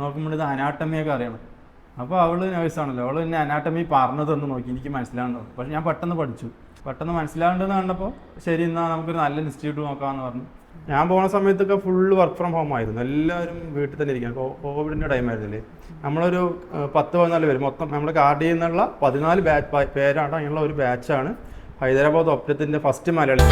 നോക്കുമ്പോൾ ഇത് അനാട്ടമിയൊക്കെ അറിയണം. അപ്പോൾ അവൾ നേഴ്സാണല്ലോ, അവൾ എന്നെ അനാട്ടമി പറഞ്ഞതൊന്ന് നോക്കി എനിക്ക് മനസ്സിലാവുന്നത്. പക്ഷെ ഞാൻ പെട്ടെന്ന് പഠിച്ചു. പെട്ടെന്ന് മനസ്സിലാവേണ്ടതെന്ന് കണ്ടപ്പോൾ ശരി എന്നാൽ നമുക്കൊരു നല്ല ഇൻസ്റ്റിറ്റ്യൂട്ട് നോക്കാമെന്ന് പറഞ്ഞു. ഞാൻ പോകുന്ന സമയത്തൊക്കെ ഫുള്ള് വർക്ക് ഫ്രം ഹോം ആയിരുന്നു. എല്ലാവരും വീട്ടിൽ തന്നെ ഇരിക്കുക. കോവിഡിൻ്റെ ടൈം ആയിരുന്നില്ലേ. നമ്മളൊരു 10-14 പേര് മൊത്തം നമ്മുടെ കാർഡിൽ നിന്നുള്ള 14 പേരാണ് അതിനുള്ള ഒരു ബാച്ചാണ് ഹൈദരാബാദ് ഒപ്റ്റത്തിൻ്റെ ഫസ്റ്റ് മലയാളി.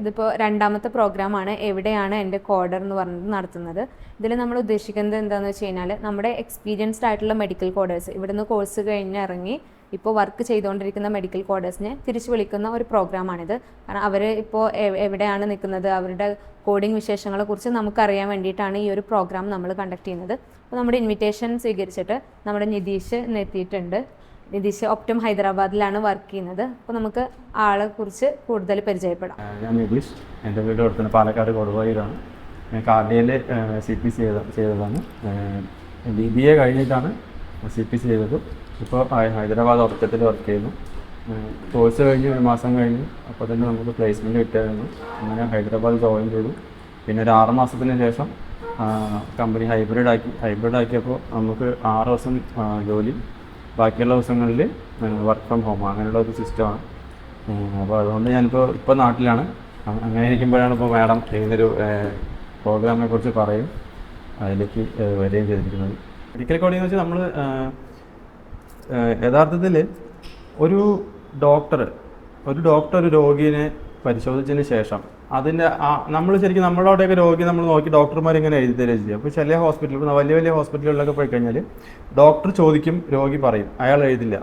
ഇതിപ്പോൾ രണ്ടാമത്തെ പ്രോഗ്രാമാണ് എവിടെയാണ് എൻ്റെ കോഡർ എന്ന് പറഞ്ഞിട്ട് നടത്തുന്നത്. ഇതിൽ നമ്മൾ ഉദ്ദേശിക്കുന്നത് എന്താണെന്ന് വെച്ച് കഴിഞ്ഞാൽ നമ്മുടെ എക്സ്പീരിയൻസ്ഡ് ആയിട്ടുള്ള മെഡിക്കൽ കോഡേഴ്സ് ഇവിടുന്ന് കോഴ്സ് കഴിഞ്ഞ് ഇറങ്ങി ഇപ്പോൾ വർക്ക് ചെയ്തുകൊണ്ടിരിക്കുന്ന മെഡിക്കൽ കോഡേഴ്സിനെ തിരിച്ചു വിളിക്കുന്ന ഒരു പ്രോഗ്രാമാണിത്. കാരണം അവർ ഇപ്പോൾ എവിടെയാണ് നിൽക്കുന്നത്, അവരുടെ കോഡിംഗ് വിശേഷങ്ങളെക്കുറിച്ച് നമുക്കറിയാൻ വേണ്ടിയിട്ടാണ് ഈ ഒരു പ്രോഗ്രാം നമ്മൾ കണ്ടക്ട് ചെയ്യുന്നത്. അപ്പോൾ നമ്മുടെ ഇൻവിറ്റേഷൻ സ്വീകരിച്ചിട്ട് നമ്മുടെ നിതീഷ് എത്തിയിട്ടുണ്ട്. നിതീഷ് ഒപ്റ്റം ഹൈദരാബാദിലാണ് വർക്ക് ചെയ്യുന്നത്. അപ്പോൾ നമുക്ക് ആളെ കുറിച്ച് കൂടുതൽ പരിചയപ്പെടാം. ഞാൻ നിതീഷ്, എൻ്റെ വീട് അടുത്ത് പാലക്കാട് കൊടുവായൂരാണ്. ഞാൻ കാർഡിയയിൽ CPC ചെയ്തതാണ്. BBA കഴിഞ്ഞിട്ടാണ് CPC ചെയ്തത്. ഇപ്പോൾ ഹൈദരാബാദ് ഒപ്റ്റത്തിൽ വർക്ക് ചെയ്യുന്നു. കോഴ്സ് കഴിഞ്ഞ് 1 മാസം കഴിഞ്ഞു. അപ്പോൾ തന്നെ നമുക്ക് പ്ലേസ്മെൻറ്റ് കിട്ടിയായിരുന്നു. അങ്ങനെ ഹൈദരാബാദ് ജോയിൻ ചെയ്തു. പിന്നെ ഒരു 6 മാസത്തിന് ശേഷം കമ്പനി ഹൈബ്രിഡ് ആക്കിയപ്പോൾ നമുക്ക് 6 ദിവസം ജോലി, ബാക്കിയുള്ള ദിവസങ്ങളിൽ വർക്ക് ഫ്രം ഹോം, അങ്ങനെയുള്ള ഒരു സിസ്റ്റമാണ്. അപ്പോൾ അതുകൊണ്ട് ഞാനിപ്പോൾ നാട്ടിലാണ്. അങ്ങനെ ഇരിക്കുമ്പോഴാണ് ഇപ്പോൾ മാഡം ഇങ്ങനൊരു പ്രോഗ്രാമിനെ കുറിച്ച് പറയും അതിലേക്ക് വരികയും ചെയ്തിരിക്കുന്നത്. മെഡിക്കൽ കോഡിംഗ് എന്ന് വെച്ചാൽ നമ്മൾ യഥാർത്ഥത്തിൽ ഒരു ഡോക്ടർ ഒരു രോഗിയെ പരിശോധിച്ചതിന് ശേഷം അതിൻ്റെ നമ്മൾ ശരിക്കും നമ്മളവിടെയൊക്കെ രോഗി നമ്മൾ നോക്കി ഡോക്ടർമാർ ഇങ്ങനെ എഴുതി തരുകയും ചെയ്യും. അപ്പോൾ ചില ഹോസ്പിറ്റലുകൾ, വലിയ ഹോസ്പിറ്റലുകളിലൊക്കെ പോയി കഴിഞ്ഞാൽ ഡോക്ടർ ചോദിക്കും, രോഗി പറയും, അയാൾ എഴുതില്ല.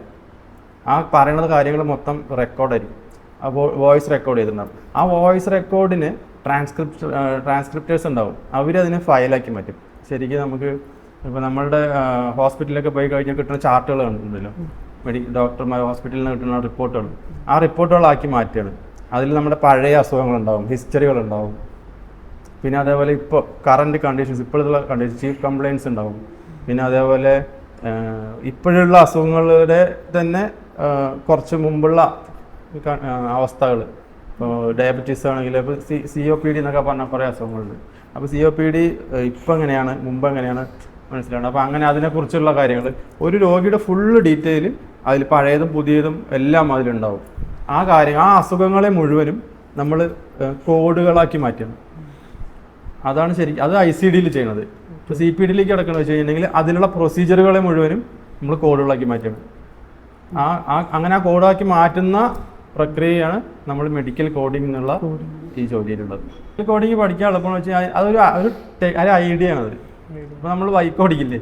ആ പറയുന്ന കാര്യങ്ങൾ മൊത്തം റെക്കോർഡായിരിക്കും. അപ്പോൾ വോയിസ് റെക്കോർഡ് ചെയ്തിട്ടുണ്ടാവും. ആ വോയിസ് റെക്കോർഡിന് ട്രാൻസ്ക്രിപ്റ്റേഴ്സ് ഉണ്ടാവും. അവരതിനെ ഫയലാക്കി മാറ്റും. ശരിക്കും നമുക്ക് ഇപ്പോൾ നമ്മളുടെ ഹോസ്പിറ്റലിലൊക്കെ പോയി കഴിഞ്ഞാൽ കിട്ടുന്ന ചാർട്ടുകൾ ഉണ്ടല്ലോ, ഡോക്ടർമാർ ഹോസ്പിറ്റലിൽ നിന്ന് കിട്ടുന്ന റിപ്പോർട്ടുകൾ, ആ റിപ്പോർട്ടുകളാക്കി മാറ്റുകയാണ്. അതിൽ നമ്മുടെ പഴയ അസുഖങ്ങളുണ്ടാവും, ഹിസ്റ്ററികളുണ്ടാവും. പിന്നെ അതേപോലെ ഇപ്പോൾ കറണ്ട് കണ്ടീഷൻസ്, ഇപ്പോഴുള്ള കണ്ടീഷൻ, ചീഫ് കംപ്ലയിൻസ് ഉണ്ടാവും. പിന്നെ അതേപോലെ ഇപ്പോഴുള്ള അസുഖങ്ങളുടെ തന്നെ കുറച്ച് മുമ്പുള്ള അവസ്ഥകൾ. ഇപ്പോൾ ഡയബറ്റീസ് ആണെങ്കിൽ ഇപ്പോൾ COPD എന്നൊക്കെ പറഞ്ഞാൽ കുറേ അസുഖങ്ങളുണ്ട്. അപ്പോൾ COPD ഇപ്പം എങ്ങനെയാണ്, മുമ്പ് എങ്ങനെയാണ് മനസ്സിലാണ്. അപ്പോൾ അങ്ങനെ അതിനെക്കുറിച്ചുള്ള കാര്യങ്ങൾ, ഒരു രോഗിയുടെ ഫുള്ള് ഡീറ്റെയിൽ അതിൽ പഴയതും പുതിയതും എല്ലാം അതിലുണ്ടാവും. ആ അസുഖങ്ങളെ മുഴുവനും നമ്മൾ കോഡുകളാക്കി മാറ്റണം. അതാണ് ശരിക്കും അത് ICDയിൽ ചെയ്യണത്. ഇപ്പോൾ CPDയിലേക്ക് കിടക്കണമെന്ന് വെച്ച് കഴിഞ്ഞിട്ടുണ്ടെങ്കിൽ അതിനുള്ള പ്രൊസീജിയറുകളെ മുഴുവനും നമ്മൾ കോഡുകളാക്കി മാറ്റണം. അങ്ങനെ ആ കോഡാക്കി മാറ്റുന്ന പ്രക്രിയയാണ് നമ്മൾ മെഡിക്കൽ കോഡിംഗ് എന്നുള്ള ഈ ജോലിയിലുള്ളത്. മെഡിക്കൽ കോഡിംഗ് പഠിക്കാൻ എളുപ്പമെന്ന് വെച്ചാൽ ഒരു ഐഡിയ ആണത്. ഇപ്പോൾ നമ്മൾ ബൈക്ക് ഓടിക്കില്ലേ,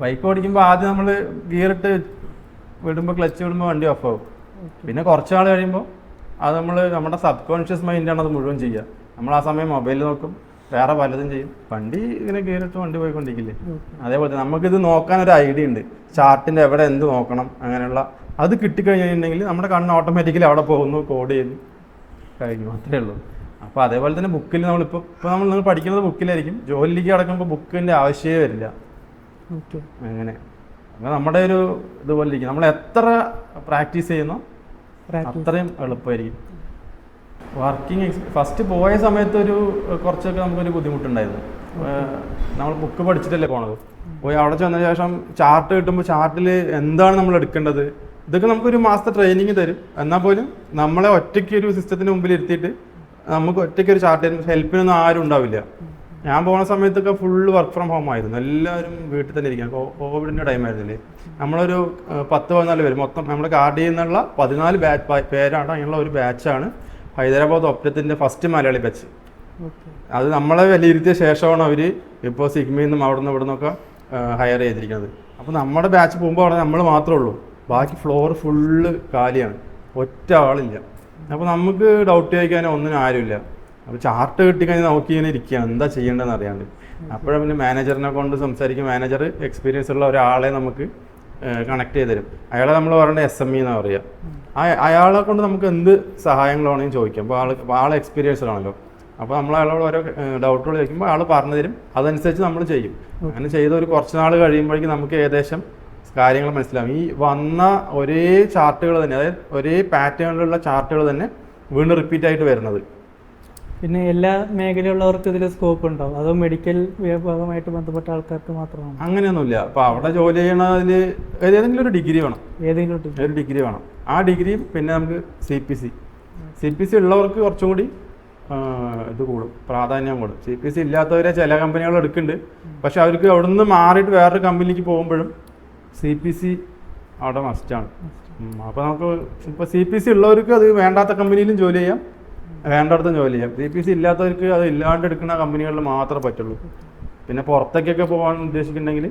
ബൈക്ക് ഓടിക്കുമ്പോൾ ആദ്യം നമ്മൾ ഗിയറിട്ട് വിടുമ്പോൾ, ക്ലച്ച് വിടുമ്പോൾ വണ്ടി ഓഫ് ആവും. പിന്നെ കുറച്ച് നാൾ കഴിയുമ്പോൾ അത് നമ്മുടെ സബ് കോൺഷ്യസ് മൈൻഡാണ് അത് മുഴുവൻ ചെയ്യുക. നമ്മൾ ആ സമയം മൊബൈൽ നോക്കും, വേറെ പലതും ചെയ്യും. വണ്ടി ഇങ്ങനെ കയറിയിട്ട് വണ്ടി പോയിക്കൊണ്ടിരിക്കില്ലേ. അതേപോലെ നമുക്കിത് നോക്കാനൊരു ഐഡിയ ഉണ്ട്, ചാർട്ടിൻ്റെ എവിടെ എന്ത് നോക്കണം, അങ്ങനെയുള്ള അത് കിട്ടിക്കഴിഞ്ഞിട്ടുണ്ടെങ്കിൽ നമ്മുടെ കണ്ണ് ഓട്ടോമാറ്റിക്കലി അവിടെ പോകുന്നു, കോഡ് ചെയ്യുന്നു, കഴിഞ്ഞു, അത്രേ ഉള്ളൂ. അപ്പോൾ അതേപോലെ തന്നെ ബുക്കിൽ നമ്മളിപ്പോൾ നമ്മൾ പഠിക്കുന്നത് ബുക്കിലായിരിക്കും. ജോലിയിലേക്ക് കിടക്കുമ്പോൾ ബുക്കിൻ്റെ ആവശ്യമേ വരില്ല. അങ്ങനെ അപ്പോൾ നമ്മുടെ ഒരു ഇതുപോലെ ഇരിക്കും. നമ്മൾ എത്ര പ്രാക്ടീസ് ചെയ്യുന്നോ അത്രയും എളുപ്പമായിരിക്കും. വർക്കിംഗ് ഫസ്റ്റ് പോയ സമയത്ത് കുറച്ചൊക്കെ നമുക്കൊരു ബുദ്ധിമുട്ടുണ്ടായിരുന്നു. നമ്മൾ ബുക്ക് പഠിച്ചിട്ടല്ലേ പോണത്. പോയി അവിടെ ചെന്ന ശേഷം ചാർട്ട് കിട്ടുമ്പോൾ ചാർട്ടിൽ എന്താണ് നമ്മൾ എടുക്കേണ്ടത്, ഇതൊക്കെ നമുക്കൊരു മാസത്തെ ട്രെയിനിങ് തരും. എന്നാൽ പോലും നമ്മളെ ഒറ്റയ്ക്ക് ഒരു സിസ്റ്റത്തിന് മുമ്പിൽ ഇരുത്തിയിട്ട് നമുക്ക് ഒറ്റയ്ക്ക് ഒരു ചാർട്ട് തരും. ഹെൽപ്പിനൊന്നും ആരും ഉണ്ടാവില്ല. ഞാൻ പോകുന്ന സമയത്തൊക്കെ ഫുള്ള് വർക്ക് ഫ്രം ഹോം ആയിരുന്നു. എല്ലാവരും വീട്ടിൽ തന്നെ ഇരിക്കുക. കോവിഡിൻ്റെ ടൈം ആയിരുന്നില്ലേ. നമ്മളൊരു 10-14 പേര് മൊത്തം നമ്മുടെ കാർഡിൽ നിന്നുള്ള 14 പേരാണ് അതിനുള്ള ഒരു ബാച്ചാണ് ഹൈദരാബാദ് ഒപ്റ്റത്തിൻ്റെ ഫസ്റ്റ് മലയാളി ബാച്ച്. അത് നമ്മളെ വിലയിരുത്തിയ ശേഷമാണ് അവർ ഇപ്പോൾ സിഗ്മയിൽ നിന്നും അവിടെ നിന്ന് ഇവിടെ നിന്നൊക്കെ ഹയർ ചെയ്തിരിക്കുന്നത്. അപ്പോൾ നമ്മുടെ ബാച്ച് പോകുമ്പോൾ അവിടെ നമ്മൾ മാത്രമേ ഉള്ളൂ. ബാക്കി ഫ്ലോർ ഫുള്ള് കാലിയാണ്, ഒറ്റ ആളില്ല. അപ്പോൾ നമുക്ക് ഡൗട്ട് ചോദിക്കാനോ ഒന്നിനും ആരുമില്ല. അപ്പോൾ ചാർട്ട് കിട്ടിക്കഴിഞ്ഞാൽ നോക്കി ഇങ്ങനെ ഇരിക്കുകയാണ്, എന്താ ചെയ്യേണ്ടതെന്ന് അറിയാണ്ട്. അപ്പോഴും പിന്നെ മാനേജറിനെ കൊണ്ട് സംസാരിക്കും. മാനേജർ എക്സ്പീരിയൻസ് ഉള്ള ഒരാളെ നമുക്ക് കണക്ട് ചെയ്ത് തരും. അയാളെ നമ്മൾ പറയേണ്ടത് SME എന്നാണ് പറയുക. അയാളെ കൊണ്ട് നമുക്ക് എന്ത് സഹായങ്ങളാണെങ്കിലും ചോദിക്കാം. അപ്പോൾ ആൾ എക്സ്പീരിയൻസ്ഡ് ആണല്ലോ. അപ്പോൾ നമ്മൾ അയാളോട് ഓരോ ഡൗട്ടുകൾ ചോദിക്കുമ്പോൾ ആൾ പറഞ്ഞു തരും. അതനുസരിച്ച് നമ്മൾ ചെയ്യും. അങ്ങനെ ചെയ്ത് ഒരു കുറച്ച് നാൾ കഴിയുമ്പോഴേക്കും നമുക്ക് ഏകദേശം കാര്യങ്ങൾ മനസ്സിലാവും. ഈ വന്ന ഒരേ ചാർട്ടുകൾ തന്നെ, അതായത് ഒരേ പാറ്റേണിലുള്ള ചാർട്ടുകൾ തന്നെ വീണ്ടും റിപ്പീറ്റ് ആയിട്ട് വരുന്നത്. പിന്നെ എല്ലാ മേഖലയുള്ളവർക്ക് ഇതിൽ സ്കോപ്പ് ഉണ്ടാവും, അതോ മെഡിക്കൽ വിഭാഗമായിട്ട് ബന്ധപ്പെട്ട ആൾക്കാർക്ക് മാത്രമാണ്? അങ്ങനെയൊന്നുമില്ല. അപ്പോൾ അവിടെ ജോലി ചെയ്യണതിൽ ഏതെങ്കിലും ഒരു ഡിഗ്രി വേണം, ഏതെങ്കിലും ഒരു ഡിഗ്രി വേണം. ആ ഡിഗ്രി പിന്നെ നമുക്ക് CPC ഉള്ളവർക്ക് കുറച്ചും കൂടി ഇത് കൂടും, പ്രാധാന്യം കൂടും. CPC ഇല്ലാത്തവരെ ചില കമ്പനികൾ എടുക്കുന്നുണ്ട്, പക്ഷെ അവർക്ക് അവിടെ നിന്ന് മാറിയിട്ട് വേറൊരു കമ്പനിക്ക് പോകുമ്പോഴും CPC അവിടെ മസ്റ്റാണ്. അപ്പോൾ നമുക്ക് ഇപ്പോൾ CPC ഉള്ളവർക്ക് അത് വേണ്ടാത്ത കമ്പനിയിലും ജോലി ചെയ്യാം, വേണ്ടയിടത്തും ജോലി ചെയ്യാം. CPC ഇല്ലാത്തവർക്ക് അത് ഇല്ലാണ്ട് എടുക്കുന്ന കമ്പനികളിൽ മാത്രമേ പറ്റുള്ളൂ. പിന്നെ പുറത്തേക്കൊക്കെ പോകാൻ ഉദ്ദേശിക്കുന്നുണ്ടെങ്കിൽ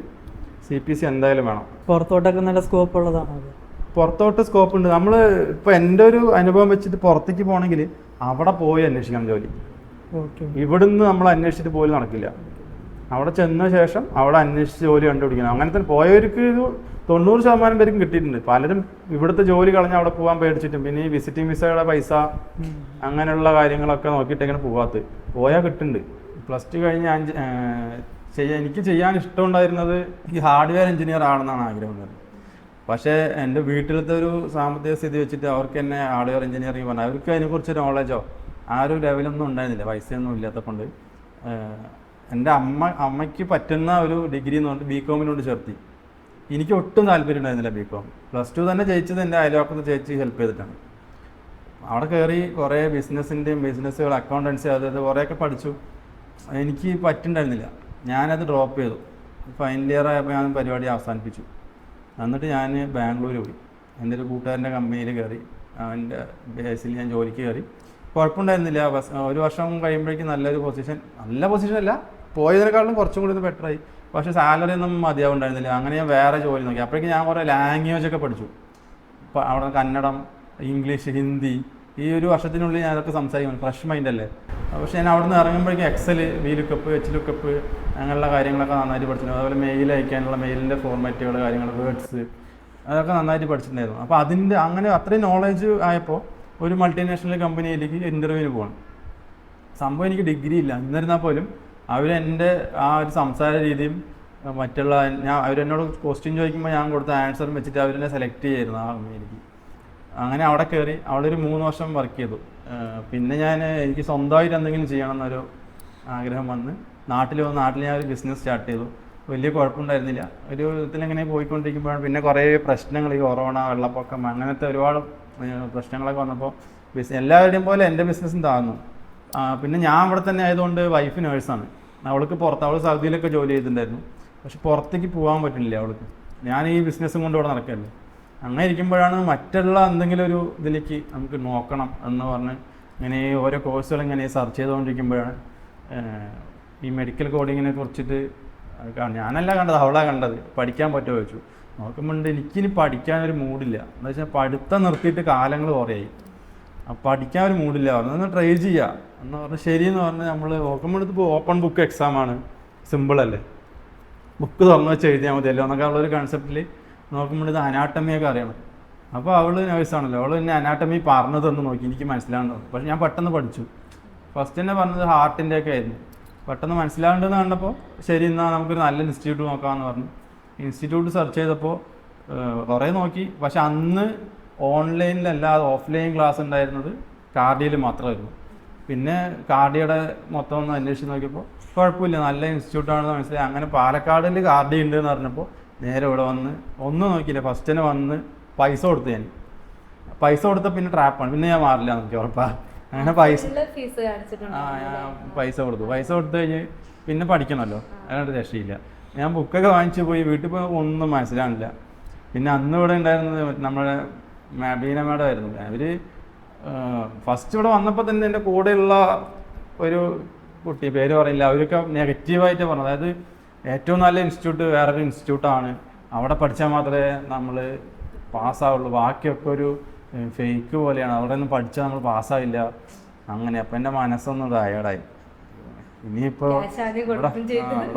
CPC എന്തായാലും വേണം. പുറത്തോട്ടൊക്കെ നല്ല സ്കോപ്പ് ഉള്ളതാണ് അത്? പുറത്തോട്ട് സ്കോപ്പ് ഉണ്ട്. നമ്മൾ ഇപ്പോൾ എൻ്റെ ഒരു അനുഭവം വെച്ചിട്ട് പുറത്തേക്ക് പോകണമെങ്കിൽ അവിടെ പോയി അന്വേഷിക്കണം ജോലി. ഇവിടുന്ന് നമ്മൾ അന്വേഷിച്ചിട്ട് പോലും നടക്കില്ല. അവിടെ ചെന്ന ശേഷം അവിടെ അന്വേഷിച്ച് ജോലി കണ്ടുപിടിക്കണം. അങ്ങനെ തന്നെ പോയവർക്ക് 90% പേർക്കും കിട്ടിയിട്ടുണ്ട്. പലരും ഇവിടുത്തെ ജോലി കളഞ്ഞ് അവിടെ പോകാൻ പേടിച്ചിട്ടും പിന്നെ ഈ വിസിറ്റിംഗ് വിസയുടെ പൈസ അങ്ങനെയുള്ള കാര്യങ്ങളൊക്കെ നോക്കിയിട്ട് എങ്ങനെ പോകാത്തത്, പോയാൽ കിട്ടുന്നുണ്ട്. +2 കഴിഞ്ഞ് എനിക്ക് ചെയ്യാൻ ഇഷ്ടമുണ്ടായിരുന്നത് ഈ ഹാർഡ്വെയർ എഞ്ചിനീയർ ആണെന്നാണ് ആഗ്രഹം ഉണ്ടായിരുന്നത്. പക്ഷേ എൻ്റെ വീട്ടിലത്തെ ഒരു സാമ്പത്തിക സ്ഥിതി വെച്ചിട്ട് അവർക്ക് എന്നെ ഹാർഡ്വെയർ എഞ്ചിനീയറിംഗ് പറഞ്ഞാൽ അവർക്ക് അതിനെക്കുറിച്ച് നോളജോ ആ ഒരു ലെവലൊന്നും ഉണ്ടായിരുന്നില്ല, പൈസയൊന്നും ഇല്ലാത്ത കൊണ്ട്. എൻ്റെ അമ്മയ്ക്ക് പറ്റുന്ന ഒരു ഡിഗ്രി എന്ന് പറഞ്ഞിട്ട് BCom ചേർത്തി. എനിക്ക് ഒട്ടും താല്പര്യം ഉണ്ടായിരുന്നില്ല BCom. +2 തന്നെ ജയിച്ചത് എൻ്റെ അയൽവക്കത്ത് ചേച്ചി ഹെൽപ്പ് ചെയ്തിട്ടാണ്. അവിടെ കയറി കുറേ ബിസിനസ്സുകൾ, അക്കൗണ്ടൻസി, അതായത് കുറേയൊക്കെ പഠിച്ചു. എനിക്ക് പറ്റുന്നുണ്ടായിരുന്നില്ല, ഞാനത് ഡ്രോപ്പ് ചെയ്തു. ഫൈനൽ ഇയർ ആയപ്പോൾ ഞാൻ പരിപാടി അവസാനിപ്പിച്ചു. എന്നിട്ട് ഞാൻ ബാംഗ്ലൂർ പോയി, എൻ്റെ ഒരു കൂട്ടുകാരൻ്റെ കമ്പനിയിൽ കയറി. അവൻ്റെ ബേസിൽ ഞാൻ ജോലിക്ക് കയറി. കുഴപ്പമുണ്ടായിരുന്നില്ല. ഒരു വർഷം കഴിയുമ്പോഴേക്കും നല്ല പൊസിഷൻ അല്ല, പോയതിനേക്കാളും കുറച്ചും കൂടി ബെറ്ററായി. പക്ഷേ സാലറി ഒന്നും മതിയാവുണ്ടായിരുന്നില്ല. അങ്ങനെ ഞാൻ വേറെ ജോലി നോക്കി. അപ്പോഴേക്കും ഞാൻ കുറേ ലാംഗ്വേജൊക്കെ പഠിച്ചു. ഇപ്പോൾ അവിടെ കന്നഡം, ഇംഗ്ലീഷ്, ഹിന്ദി. ഈ ഒരു വർഷത്തിനുള്ളിൽ ഞാനതൊക്കെ സംസാരിക്കും, ഫ്രഷ് മൈൻഡല്ലേ. പക്ഷേ ഞാൻ അവിടെ നിന്ന് ഇറങ്ങുമ്പോഴേക്കും Excel, VLOOKUP, HLOOKUP അങ്ങനെയുള്ള കാര്യങ്ങളൊക്കെ നന്നായിട്ട് പഠിച്ചിട്ടുണ്ട്. അതുപോലെ മെയിൽ അയക്കാനുള്ള മെയിലിൻ്റെ ഫോർമാറ്റുകൾ, കാര്യങ്ങൾ, വേർഡ്സ്, അതൊക്കെ നന്നായിട്ട് പഠിച്ചിട്ടുണ്ടായിരുന്നു. അപ്പോൾ അങ്ങനെ അത്രയും നോളജ് ആയപ്പോൾ ഒരു മൾട്ടിനാഷണൽ കമ്പനിയിലേക്ക് ഇൻ്റർവ്യൂവിന് പോകണം. സംഭവം എനിക്ക് ഡിഗ്രി ഇല്ല, എന്നിരുന്നാൽ പോലും അവരെൻ്റെ ആ ഒരു സംസാര രീതിയും മറ്റുള്ള അവരെന്നോട് ക്വസ്റ്റ്യൻ ചോദിക്കുമ്പോൾ ഞാൻ കൊടുത്ത ആൻസറും വെച്ചിട്ട് അവരെന്നെ സെലക്ട് ചെയ്യായിരുന്നു ആ കമ്പനിയിലേക്ക്. അങ്ങനെ അവിടെ കയറി അവിടെ ഒരു 3 വർഷം വർക്ക് ചെയ്തു. പിന്നെ എനിക്ക് സ്വന്തമായിട്ട് എന്തെങ്കിലും ചെയ്യണം എന്നൊരു ആഗ്രഹം വന്ന് നാട്ടിൽ ഞാൻ ഒരു ബിസിനസ് സ്റ്റാർട്ട് ചെയ്തു. വലിയ കുഴപ്പമുണ്ടായിരുന്നില്ല. ഒരു വിധത്തിലിങ്ങനെ പോയിക്കൊണ്ടിരിക്കുമ്പോഴാണ് പിന്നെ കുറേ പ്രശ്നങ്ങൾ, ഈ കൊറോണ, വെള്ളപ്പൊക്കം, അങ്ങനത്തെ ഒരുപാട് പ്രശ്നങ്ങളൊക്കെ വന്നപ്പോൾ എല്ലാവരുടെയും പോലെ എൻ്റെ ബിസിനസ്സും താഴ്ന്നു. പിന്നെ ഞാൻ അവിടെ തന്നെ ആയതുകൊണ്ട് വൈഫ് നേഴ്സാണ്. അവൾ സൗദിയിലൊക്കെ ജോലി ചെയ്തിട്ടുണ്ടായിരുന്നു. പക്ഷെ പുറത്തേക്ക് പോകാൻ പറ്റുന്നില്ല അവൾക്ക്. ഞാൻ ഈ ബിസിനസ്സും കൊണ്ട് ഇവിടെ നടക്കല്ലേ. അങ്ങനെ ഇരിക്കുമ്പോഴാണ് മറ്റുള്ള എന്തെങ്കിലും ഒരു ഇതിലേക്ക് നമുക്ക് നോക്കണം എന്ന് പറഞ്ഞ് ഇങ്ങനെ ഓരോ കോഴ്സുകൾ ഇങ്ങനെ സെർച്ച് ചെയ്തുകൊണ്ടിരിക്കുമ്പോഴാണ് ഈ മെഡിക്കൽ കോഡിങ്ങിനെ കുറിച്ചിട്ട് ഞാനല്ല കണ്ടത്, അവളാണ് കണ്ടത്. പഠിക്കാൻ പറ്റുമോ ചോദിച്ചു. നോക്കുമ്പോണ്ട് എനിക്കിനി പഠിക്കാനൊരു മൂഡില്ല. എന്താ വെച്ചാൽ പഠിത്തം നിർത്തിയിട്ട് കാലങ്ങൾ കുറേയായി. പഠിക്കാൻ ഒരു മൂഡില്ല. പറഞ്ഞൊന്ന് ട്രൈ ചെയ്യുക എന്ന് പറഞ്ഞ് ശരിയെന്ന് പറഞ്ഞ് നമ്മൾ നോക്കുമ്പോഴത്ത് ഓപ്പൺ ബുക്ക് എക്സാമാണ്, സിമ്പിളല്ലേ, ബുക്ക് തുറന്ന് വെച്ച് എഴുതിയാൽ മതിയല്ലോ എന്നൊക്കെ ഉള്ളൊരു കൺസെപ്റ്റിൽ നോക്കുമ്പോൾ ഇത് അനാട്ടമിയൊക്കെ അറിയണം. അപ്പോൾ അവൾ നേഴ്സാണല്ലോ, അവൾ എന്നെ അനാട്ടമി പറഞ്ഞു തന്നു നോക്കി, എനിക്ക് മനസ്സിലാവുന്നത്. പക്ഷെ ഞാൻ പെട്ടെന്ന് പഠിച്ചു. ഫസ്റ്റ് തന്നെ പറഞ്ഞത് ഹാർട്ടിൻ്റെ ഒക്കെ ആയിരുന്നു. പെട്ടെന്ന് മനസ്സിലാവേണ്ടതെന്ന് കണ്ടപ്പോൾ ശരി എന്നാൽ നമുക്കൊരു നല്ല ഇൻസ്റ്റിറ്റ്യൂട്ട് നോക്കാമെന്ന് പറഞ്ഞു. ഇൻസ്റ്റിറ്റ്യൂട്ട് സെർച്ച് ചെയ്തപ്പോൾ കുറേ നോക്കി. പക്ഷെ അന്ന് ഓൺലൈനിലല്ലാതെ ഓഫ്ലൈൻ ക്ലാസ് ഉണ്ടായിരുന്നത് കാർഡിയയിൽ മാത്രമായിരുന്നു. പിന്നെ കാർഡിയയുടെ മൊത്തം ഒന്ന് അന്വേഷിച്ച് നോക്കിയപ്പോൾ കുഴപ്പമില്ല, നല്ല ഇൻസ്റ്റിറ്റ്യൂട്ടാണെന്ന് മനസ്സിലായി. അങ്ങനെ പാലക്കാടിൽ കാർഡിയ ഉണ്ട് എന്ന് പറഞ്ഞപ്പോൾ നേരെ ഇവിടെ വന്ന് ഒന്നും നോക്കിയില്ല. ഫസ്റ്റ് തന്നെ വന്ന് പൈസ കൊടുത്തു. ഞാൻ പൈസ കൊടുത്ത പിന്നെ ട്രാപ്പാണ്, പിന്നെ ഞാൻ മാറില്ല നോക്കി ഉറപ്പാണ്. അങ്ങനെ പൈസ കൊടുത്തു കഴിഞ്ഞ് പിന്നെ പഠിക്കണമല്ലോ, അതുകൊണ്ട് രക്ഷയില്ല. ഞാൻ ബുക്കൊക്കെ വാങ്ങിച്ചു പോയി, വീട്ടിൽ പോയി ഒന്നും മനസ്സിലാവില്ല. പിന്നെ അന്ന് ഇവിടെ ഉണ്ടായിരുന്നത് നമ്മുടെ ബീന മാഡം ആയിരുന്നു. അവർ ഫസ്റ്റ് ഇവിടെ വന്നപ്പോൾ തന്നെ എൻ്റെ കൂടെയുള്ള ഒരു കുട്ടി, പേര് പറയില്ല, അവരൊക്കെ നെഗറ്റീവായിട്ട് പറഞ്ഞു. അതായത് ഏറ്റവും നല്ല ഇൻസ്റ്റിറ്റ്യൂട്ട് വേറൊരു ഇൻസ്റ്റിറ്റ്യൂട്ടാണ്, അവിടെ പഠിച്ചാൽ മാത്രമേ നമ്മൾ പാസ്സാവുള്ളൂ, ബാക്കിയൊക്കെ ഒരു ഫേക്ക് പോലെയാണ്, അവിടെ ഒന്നും പഠിച്ചാൽ നമ്മൾ പാസ്സാവില്ല. അങ്ങനെ അപ്പം എൻ്റെ മനസ്സൊന്ന് ടയേർഡായി. ഇനിയിപ്പോൾ അവിടെ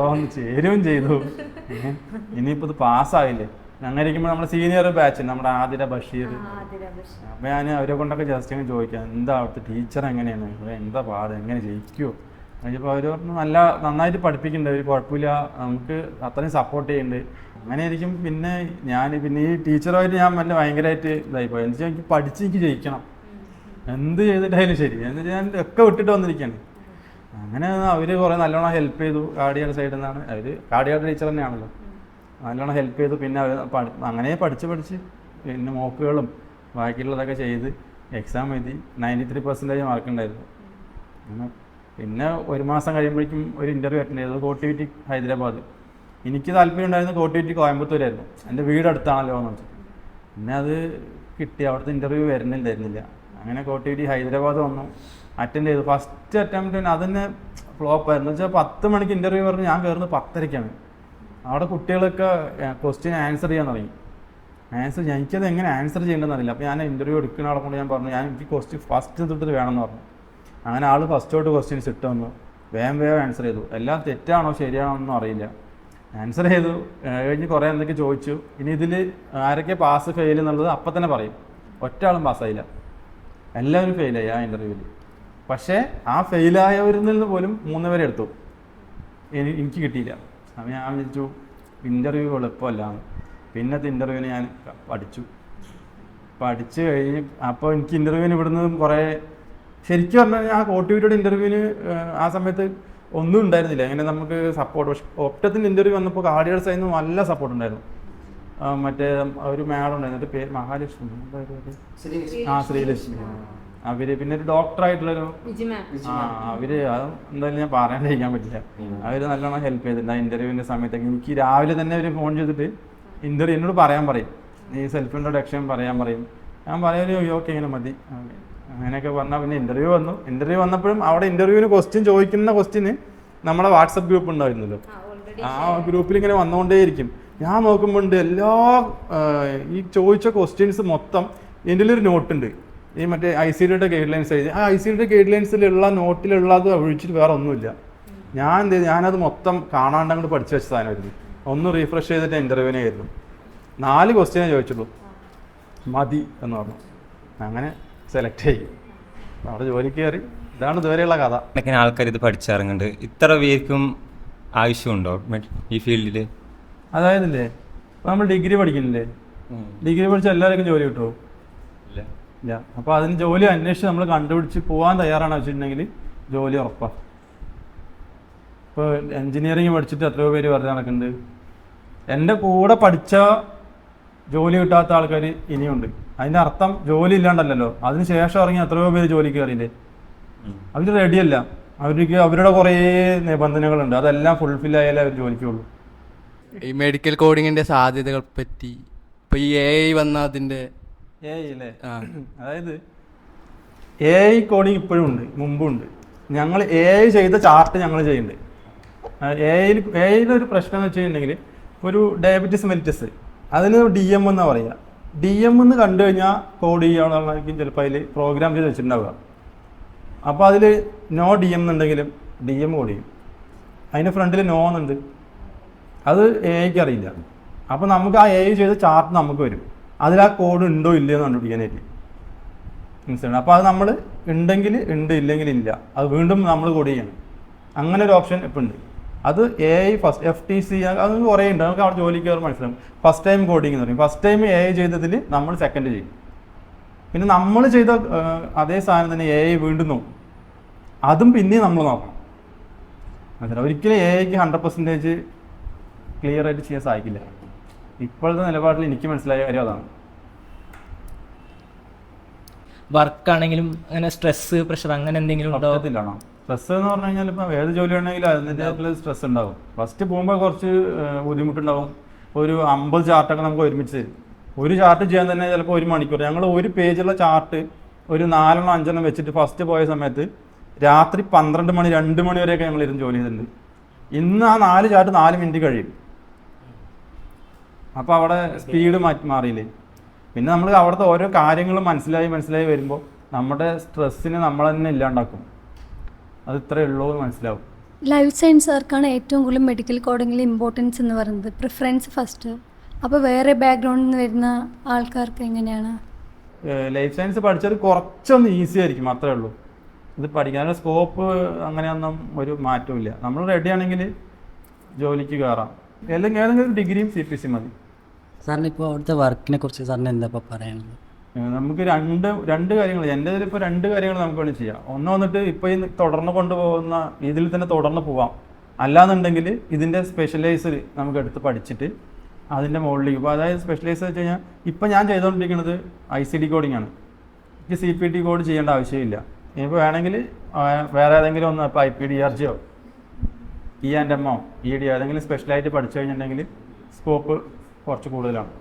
വന്ന് ചേരുകയും ചെയ്തു, ഇനിയിപ്പോൾ ഇത് പാസ്സാവില്ലേ. അങ്ങനെ ഇരിക്കുമ്പോൾ നമ്മുടെ സീനിയർ ബാച്ച്, നമ്മുടെ ആതിര ബഷീർ, അപ്പം ഞാൻ അവരെ കൊണ്ടൊക്കെ ജസ്റ്റ് അങ്ങനെ ചോദിക്കാം, എന്താ അവിടുത്തെ ടീച്ചർ എങ്ങനെയാണ്, എന്താ പാട്, എങ്ങനെ ജയിക്കുമോ അതിപ്പോൾ അവർ പറഞ്ഞു നന്നായിട്ട് പഠിപ്പിക്കുന്നുണ്ട്, ഒരു കുഴപ്പമില്ല, നമുക്ക് അത്രയും സപ്പോർട്ട് ചെയ്യുന്നുണ്ട്. അങ്ങനെ ആയിരിക്കും. പിന്നെ ഈ ടീച്ചറുമായിട്ട് ഞാൻ ഭയങ്കരമായിട്ട് ഇതായിപ്പോയി. എന്ന് വെച്ചാൽ എനിക്ക് പഠിച്ച് എനിക്ക് ജയിക്കണം, എന്ത് ചെയ്തിട്ടായാലും ശരി. എന്നിട്ട് ഞാൻ ഒക്കെ വിട്ടിട്ട് വന്നിരിക്കുകയാണ്. അങ്ങനെ അവർ കുറേ നല്ലോണം ഹെൽപ്പ് ചെയ്തു. കാർഡിയാട് സൈഡിൽ നിന്നാണ് അവർ, കാർഡിയാട് ടീച്ചർ തന്നെയാണല്ലോ, നല്ലോണം ഹെൽപ്പ് ചെയ്തു. പിന്നെ അവർ അങ്ങനെ പഠിച്ച് പിന്നെ മോക്കുകളും ബാക്കിയുള്ളതൊക്കെ ചെയ്ത് എക്സാം എഴുതി. 93% മാർക്കുണ്ടായിരുന്നു. അങ്ങനെ പിന്നെ ഒരു മാസം കഴിയുമ്പോഴേക്കും ഒരു ഇൻ്റർവ്യൂ അറ്റൻഡ് ചെയ്തത് കോട്ടിവിറ്റി ഹൈദരാബാദ്. എനിക്ക് താല്പര്യം ഉണ്ടായിരുന്നത് കോട്ടിവിറ്റി കോയമ്പത്തൂരായിരുന്നു, എൻ്റെ വീട് അടുത്താണല്ലോ എന്ന് വെച്ചാൽ. പിന്നെ അത് കിട്ടി, അവിടുത്തെ ഇൻ്റർവ്യൂ വരുന്നില്ല. അങ്ങനെ കോട്ടിവിറ്റി ഹൈദരാബാദ് വന്നു, അറ്റൻഡ് ചെയ്തു. ഫസ്റ്റ് അറ്റംപ്റ്റ് തന്നെ അതന്നെ ഫ്ലോപ്പായിരുന്നു. എന്ന് വെച്ചാൽ 10 മണിക്ക് ഇൻ്റർവ്യൂ പറഞ്ഞ് ഞാൻ കയറുന്നത് 10:30-ക്കാണ്. അവിടെ കുട്ടികളൊക്കെ ക്വസ്റ്റ്യൻ ആൻസർ ചെയ്യാൻ തുടങ്ങി. എനിക്കത് എങ്ങനെ ആൻസർ ചെയ്യേണ്ടതെന്ന് അറിയില്ല. അപ്പോൾ ഞാൻ ഇൻ്റർവ്യൂ എടുക്കുന്ന ആളെ കൊണ്ട് ഞാൻ പറഞ്ഞു, എനിക്ക് ക്വസ്റ്റ്യൻ ഫസ്റ്റ് തൊട്ടിട്ട് വേണമെന്ന് പറഞ്ഞു. അങ്ങനെ ആൾ ഫസ്റ്റോട്ട് ക്വസ്റ്റ്യൻസ് ഇട്ട് വന്നു, വേഗം ആൻസർ ചെയ്തു. എല്ലാം തെറ്റാണോ ശരിയാണോ ഒന്നും അറിയില്ല, ആൻസർ ചെയ്തു. കഴിഞ്ഞ് കുറേ എന്തൊക്കെ ചോദിച്ചു. ഇനി ഇതിൽ ആരൊക്കെ പാസ് ഫെയിൽ എന്നുള്ളത് അപ്പം തന്നെ പറയും. ഒറ്റ ആളും പാസ്സായില്ല, എല്ലാവരും ഫെയിലായി ആ ഇൻ്റർവ്യൂവിൽ. പക്ഷേ ആ ഫെയിലായവരിൽ നിന്ന് പോലും 3 പേരെ എടുത്തു, എനിക്ക് കിട്ടിയില്ല. അപ്പം ഞാൻ വിളിച്ചു ഇൻ്റർവ്യൂ എളുപ്പമല്ലാന്ന്. പിന്നത്തെ ഇൻ്റർവ്യൂവിന് ഞാൻ പഠിച്ചു കഴിഞ്ഞ് അപ്പോൾ എനിക്ക് ഇൻ്റർവ്യൂവിന് ഇവിടുന്ന് കുറേ, ശരിക്കും പറഞ്ഞാൽ ആ കോട്ടിവിറ്റിയുടെ ഇൻ്റർവ്യൂവിന് ആ സമയത്ത് ഒന്നും ഉണ്ടായിരുന്നില്ല അങ്ങനെ നമുക്ക് സപ്പോർട്ട്. പക്ഷെ ഒപ്റ്റത്തിൻ്റെ ഇൻ്റർവ്യൂ വന്നപ്പോൾ കാർഡിയാട് സൈഡിൽ നിന്ന് നല്ല സപ്പോർട്ട് ഉണ്ടായിരുന്നു. മറ്റേ ഒരു മാഡം ഉണ്ടായിരുന്നു, പേര് മഹാലക്ഷ്മി, ശ്രീലക്ഷ്മി. അവര് പിന്നെ ഒരു ഡോക്ടറായിട്ടുള്ളൊരു അവര് എന്തായാലും ഞാൻ പറയാണ്ടിരിക്കാൻ പറ്റില്ല. അവര് നല്ലോണം ഹെൽപ്പ് ചെയ്തിട്ടുണ്ട് ആ ഇൻ്റർവ്യൂവിൻ്റെ സമയത്തൊക്കെ. എനിക്ക് രാവിലെ തന്നെ അവർ ഫോൺ ചെയ്തിട്ട് എന്നോട് പറയാൻ പറയും, നീ സെൽഫ് ഇൻട്രൊഡക്ഷൻ പറയാൻ പറയും. ഞാൻ പറയാൻ ഓക്കെ ഇങ്ങനെ മതി അങ്ങനെയൊക്കെ പറഞ്ഞാൽ. പിന്നെ ഇൻ്റർവ്യൂ വന്നപ്പോഴും അവിടെ ഇൻ്റർവ്യൂവിന് ചോദിക്കുന്ന ക്വസ്റ്റ്യന് നമ്മുടെ വാട്സപ്പ് ഗ്രൂപ്പ് ഉണ്ടായിരുന്നല്ലോ, ആ ഗ്രൂപ്പിൽ ഇങ്ങനെ വന്നുകൊണ്ടേയിരിക്കും. ഞാൻ നോക്കുമ്പോൾ എല്ലാ ഈ ചോദിച്ച ക്വസ്റ്റ്യൻസ് മൊത്തം എൻ്റെ ഒരു നോട്ടുണ്ട്, ഈ മറ്റേ ICDയുടെ ഗൈഡ് ലൈൻസ് എഴുതി. ആ ICDയുടെ ഗൈഡ് ലൈൻസിലുള്ള നോട്ടിലുള്ളത് ഒഴിച്ചിട്ട് വേറെ ഒന്നുമില്ല. ഞാനത് മൊത്തം കാണാണ്ട് അങ്ങോട്ട് പഠിച്ചു വെച്ച സാധനമായിരുന്നു. ഒന്ന് റീഫ്രഷ് ചെയ്തിട്ട് ഇൻ്റർവ്യൂവിനെ ആയിരുന്നു. 4 ക്വസ്റ്റ്യനെ ചോദിച്ചുള്ളൂ, മതി എന്ന് പറഞ്ഞു. അങ്ങനെ സെലക്ട് ചെയ്യും, അവിടെ ജോലിക്ക് കയറി. ഇതാണ് ഇതുവരെയുള്ള കഥ. കണക്കിന് ആൾക്കാർ ഇത് പഠിച്ചിറങ്ങുന്നുണ്ട്. ഇത്ര പേർക്കും ആവശ്യമുണ്ടോ ഈ ഫീൽഡിൽ? അതായതില്ലേ, നമ്മൾ ഡിഗ്രി പഠിക്കുന്നില്ലേ, ഡിഗ്രി പഠിച്ച എല്ലാവർക്കും ജോലി കിട്ടുമോ? ഇല്ല. അപ്പോൾ അതിന് ജോലി അന്വേഷിച്ച് നമ്മൾ കണ്ടുപിടിച്ച് പോകാൻ തയ്യാറാണ് വെച്ചിട്ടുണ്ടെങ്കിൽ ജോലി ഉറപ്പാണ്. ഇപ്പോൾ എൻജിനീയറിങ് പഠിച്ചിട്ട് എത്രയോ പേര് വെറുതെ നടക്കുന്നുണ്ട്. എൻ്റെ കൂടെ പഠിച്ച ജോലി കിട്ടാത്ത ആൾക്കാർ ഇനിയുണ്ട്. അതിൻ്റെ അർത്ഥം ജോലി ഇല്ലാണ്ടല്ലോ, അതിന് ശേഷം ഇറങ്ങി എത്രയോ പേര് ജോലിക്ക് കയറിയില്ലേ. അവർ റെഡിയല്ല, അവരുടെ കുറേ നിബന്ധനകളുണ്ട്, അതെല്ലാം ഫുൾഫിൽ ആയാലേ അവർ ജോലിക്കുള്ളൂ. ഈ മെഡിക്കൽ കോഡിങ്ങിൻ്റെ സാധ്യതകൾ പറ്റി ഇപ്പോൾ ഈ AI വന്ന അതിൻ്റെ അല്ലേ, അതായത് AI കോഡിങ് ഇപ്പോഴും ഉണ്ട്, മുമ്പും ഉണ്ട്. ഞങ്ങൾ AI ചെയ്ത ചാർട്ട് ഞങ്ങൾ ചെയ്യുന്നുണ്ട്. AI ഒരു പ്രശ്നം എന്ന് വെച്ചിട്ടുണ്ടെങ്കിൽ, ഒരു ഡയബറ്റീസ് മെലിറ്റസ് അതിന് DM എന്നാണ് പറയുക. DM എന്ന് കണ്ടു കഴിഞ്ഞാൽ കോഡ് ചെയ്യാനുള്ളതായിരിക്കും ചിലപ്പോൾ അതിൽ പ്രോഗ്രാം ചെയ്ത് വെച്ചിട്ടുണ്ടാവുക. അപ്പോൾ അതിൽ നോ DM എന്നുണ്ടെങ്കിലും DM കോഡ് ചെയ്യും. അതിൻ്റെ ഫ്രണ്ടിൽ നോ എന്നുണ്ട്, അത് AIക്ക് അറിയില്ല. അപ്പോൾ നമുക്ക് ആ AI ചെയ്ത ചാർട്ട് നമുക്ക് വരും, അതിൽ ആ കോഡ് ഉണ്ടോ ഇല്ലയോ എന്ന് കണ്ടുപിടിക്കാനായിട്ട്. മനസ്സിലാണ്? അപ്പോൾ അത് നമ്മൾ ഉണ്ടെങ്കിൽ ഉണ്ട്, ഇല്ലെങ്കിൽ ഇല്ല, അത് വീണ്ടും നമ്മൾ കോഡ് ചെയ്യണം. അങ്ങനെ ഒരു ഓപ്ഷൻ ഇപ്പം ഉണ്ട്. അത് AI ഫസ്റ്റ് FTC അത് കുറേ ഉണ്ട്, നമുക്ക് അവിടെ ജോലിക്ക് കയറി മനസ്സിലാവും. ഫസ്റ്റ് ടൈം കോഡിങ് എന്ന് പറയും. ഫസ്റ്റ് ടൈം AI ചെയ്തതിൽ നമ്മൾ സെക്കൻഡ് ചെയ്യും. പിന്നെ നമ്മൾ ചെയ്ത അതേ സാധനം തന്നെ AI വീണ്ടും നോക്കും, അതും പിന്നെയും നമ്മൾ നോക്കണം. മനസ്സിലാവും? ഒരിക്കലും AIക്ക് 100% ക്ലിയർ ആയിട്ട് ചെയ്യാൻ സാധിക്കില്ല. ഇപ്പോഴത്തെ നിലപാടിൽ എനിക്ക് മനസ്സിലായ കാര്യം അതാണ്. വർക്കാണെങ്കിലും അങ്ങനെ സ്ട്രെസ്, പ്രഷർ അങ്ങനെ എന്തെങ്കിലും ഉണ്ടോ? പറ്റത്തില്ലാണോ? സ്ട്രെസ് എന്ന് പറഞ്ഞു കഴിഞ്ഞാൽ ഇപ്പം ഏത് ജോലി ആണെങ്കിലും അതിൻ്റെതായിട്ടുള്ള സ്ട്രെസ് ഉണ്ടാവും. ഫസ്റ്റ് പോകുമ്പോൾ കുറച്ച് ബുദ്ധിമുട്ടുണ്ടാവും. ഒരു 50 ചാർട്ടൊക്കെ നമുക്ക് ഒരുമിച്ച് തരും. ഒരു ചാർട്ട് ചെയ്യാൻ തന്നെ ചിലപ്പോൾ 1 മണിക്കൂർ. ഞങ്ങൾ ഒരു പേജുള്ള ചാർട്ട് ഒരു 4-5 വെച്ചിട്ട് ഫസ്റ്റ് പോയ സമയത്ത് രാത്രി 12 മണി 2 മണി വരെയൊക്കെ ഞങ്ങൾ ഇരുന്ന് ജോലി ചെയ്തിട്ടുണ്ട്. ഇന്ന് ആ 4 ചാർട്ട് 4 മിനിറ്റ് കഴിയും. അപ്പോൾ അവിടെ സ്പീഡ് മാറിയില്ലേ. പിന്നെ നമ്മൾ അവിടുത്തെ ഓരോ കാര്യങ്ങളും മനസ്സിലായി വരുമ്പോൾ നമ്മുടെ സ്ട്രെസ്സിന് നമ്മൾ തന്നെ ഇല്ലാണ്ടാക്കും. അത് ഇത്രയേ ഉള്ളൂ എന്ന് മനസ്സിലാവും. ലൈഫ് സയൻസുകാർക്കാണ് ഏറ്റവും കൂടുതൽ മെഡിക്കൽ കോഡിങ്ങിൽ ഇമ്പോർട്ടൻസ് എന്ന് പറയുന്നത്, പ്രിഫറൻസ് ഫസ്റ്റ്. അപ്പോൾ വേറെ ബാക്ക്ഗ്രൗണ്ടിൽ നിന്ന് വരുന്ന ആൾക്കാർക്ക് എങ്ങനെയാണ്? ലൈഫ് സയൻസ് പഠിച്ചത് കുറച്ചൊന്ന് ഈസി ആയിരിക്കും, അത്രേ ഉള്ളൂ. ഇത് പഠിക്കാനുള്ള സ്കോപ്പ് അങ്ങനെയൊന്നും ഒരു മാറ്റവും ഇല്ല. നമ്മൾ റെഡി ആണെങ്കിൽ ജോലിക്ക് കയറാം. അല്ലെങ്കിൽ ഏതെങ്കിലും ഡിഗ്രിയും CPC മതി. സാറിന് ഇപ്പോൾ അവിടുത്തെ വർക്കിനെ കുറിച്ച് സാറിന് എന്താ ഇപ്പോൾ പറയാനുള്ളത്? നമുക്ക് രണ്ട് കാര്യങ്ങൾ, എൻ്റെ ഇതിലിപ്പോൾ 2 കാര്യങ്ങൾ നമുക്ക് വേണ്ടി ചെയ്യാം. ഒന്ന് വന്നിട്ട് ഇപ്പോൾ ഈ തുടർന്ന് കൊണ്ടുപോകുന്ന ഇതിൽ തന്നെ തുടർന്ന് പോവാം. അല്ലാന്നുണ്ടെങ്കിൽ ഇതിൻ്റെ സ്പെഷ്യലൈസ് നമുക്ക് എടുത്ത് പഠിച്ചിട്ട് അതിൻ്റെ മുകളിലേക്ക് ഇപ്പോൾ, അതായത് സ്പെഷ്യലൈസ് വെച്ച് കഴിഞ്ഞാൽ ഇപ്പം ഞാൻ ചെയ്തുകൊണ്ടിരിക്കുന്നത് ICD കോഡിംഗ് ആണ്. എനിക്ക് CPT കോഡ് ചെയ്യേണ്ട ആവശ്യമില്ല. ഇപ്പോൾ വേണമെങ്കിൽ വേറെ ഏതെങ്കിലും ഒന്ന് ഇപ്പോൾ IPDRGയോ E&Mോ ED ഏതെങ്കിലും സ്പെഷ്യലായിട്ട് പഠിച്ചു കഴിഞ്ഞിട്ടുണ്ടെങ്കിൽ സ്കോപ്പ് കുറച്ച് കൂടുതലാണ്.